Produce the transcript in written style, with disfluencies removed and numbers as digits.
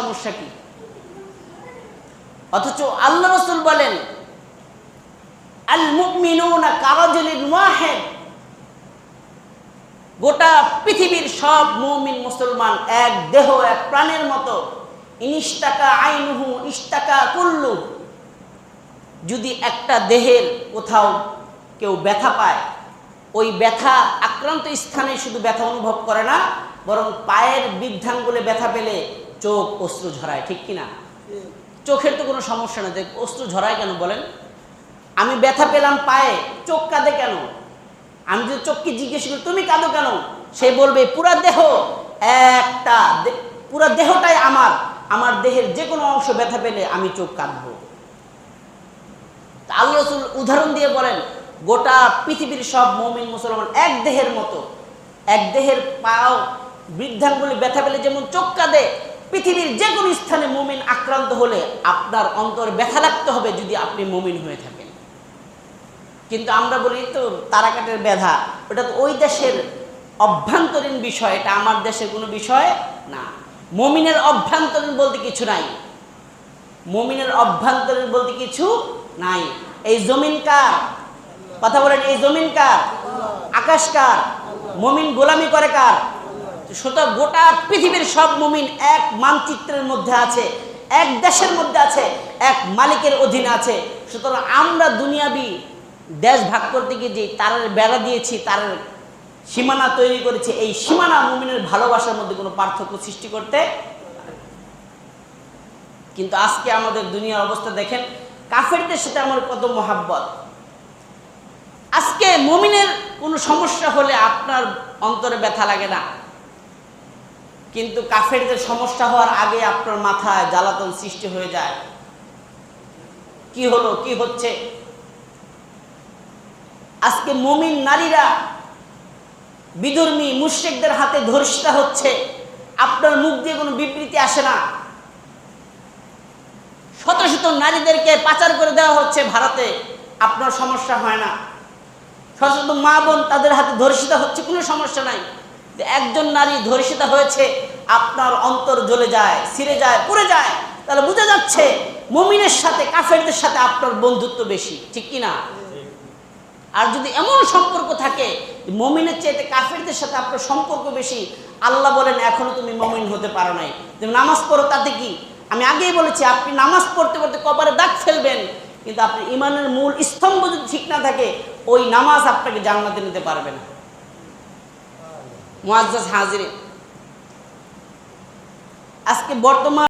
সমস্যা কি? অথচ আল্লাহ রাসূল বলেন আল মুমিনুনা কারাজুলিন ওয়াহিদ, গোটা পৃথিবীর সব মুমিন মুসলমান এক দেহ এক প্রাণের মতো। ইনিশতাকা আইনুহু ইশতাকা কুল্লু, যদি একটা দেহের কোথাও কেউ ব্যথা পায়, ওই ব্যথা আক্রান্ত স্থানে শুধু ব্যথা অনুভব করে না, বরং পায়ের বৃদ্ধাঙ্গুলে ব্যথা পেলে চোখ অশ্রু ঝরায়, ঠিক কিনা? চোখের তো কোনো সমস্যা না, অশ্রু ঝরায় কেন বলেন? আমি ব্যথা পেলাম পায়ে, চোখ কাঁদে কেন? আমি যদি চোখকে জিজ্ঞেস করি তুমি কাঁদো কেন, সে বলবে পুরা দেহ একটা, পুরা দেহটাই আমার দেহের যে কোনো অংশ ব্যথা পেলে আমি চোখ কাঁদবো। আল্লাহ রাসূল উদাহরণ দিয়ে বলেন গোটা পৃথিবীর সব মুমিন মুসলমান এক দেহের মতো, এক দেহের পাও বৃদ্ধাঙ্গুলি ব্যথা পেলে যেমন চোখ কাঁদে, পৃথিবীর যে কোনো স্থানে মুমিন আক্রান্ত হলে আপনার অন্তরে ব্যথা লাগতে হবে যদি আপনি মুমিন হয়ে থাকেন। কিন্তু আমরা বলি তো তারাকাটের ব্যথা, ওটা তো ওই দেশের অভ্যন্তরীণ বিষয়, এটা আমার দেশের কোনো বিষয় না। মুমিনের অভ্যন্তরীণ বলতে কিছু নাই, মুমিনের অভ্যন্তরীণ বলতে কিছু নাই। এই জমিন কার? কথা বলেন, এই জমিন কার? আকাশ কার? মুমিন গোলামি করে কার? সুতরাং গোটা পৃথিবীর সব মুমিন এক মানচিত্রের মধ্যে আছে, এক দেশের মধ্যে আছে, এক মালিকের অধীনে আছে। সুতরাং আমরা দুনিয়াবি দেশ ভাগ করতে গিয়ে যে তার বেড়া দিয়েছি, তার সীমানা তৈরি করেছি, এই সীমানা মুমিনের ভালোবাসার মধ্যে কোনো পার্থক্য সৃষ্টি করতে। কিন্তু আজকে আমাদের দুনিয়ার অবস্থা দেখেন, কাফেরদের সাথে আমার কত মহাব্বত। আজকে মুমিনের কোনো সমস্যা হলে আপনার অন্তরে ব্যথা লাগে না, কিন্তু কাফেরদের সমস্যা হওয়ার আগে আপনার মাথায় জ্বালাতন সৃষ্টি হয়ে যায়। কি হলো, কি হচ্ছে? আজকে মুমিন নারীরা বিধর্মী মুশরিকদের হাতে ধর্ষিত হচ্ছে, আপনার মুখ দিয়ে কোনো বিবৃতি আসে না। শত শত নারীদেরকে পাচার করে দেওয়া হচ্ছে ভারতে, আপনার সমস্যা হয় না। শত শত মা বোন তাদের হাতে ধর্ষিত হচ্ছে, কোনো সমস্যা নাই। একজন নারী ধর্ষিত হয়েছে, আপনার অন্তর জ্বলে যায়, ছিঁড়ে যায়, পুড়ে যায়। তাহলে বোঝা যাচ্ছে মুমিনের সাথে কাফেরদের সাথে আপনার বন্ধুত্ব বেশি, ঠিক কিনা? আর যদি এমন সম্পর্ক থাকে মুমিনের চাইতে কাফেরদের সাথে আপনার সম্পর্ক বেশি, আল্লাহ বলেন এখনো তুমি মুমিন হতে পারো নাই। তুমি নামাজ পড়ো, তাতে কি? আমি আগেই বলেছি আপনি নামাজ পড়তে পড়তে কবরে দাগ ফেলবেন, কিন্তু আপনি ইমানের মূল স্তম্ভ যদি ঠিক না থাকে, ওই নামাজ আপনাকে জান্নাতে নিতে পারবে না। মুআজ্জাজ হাজিরিন, আজকে বর্তমান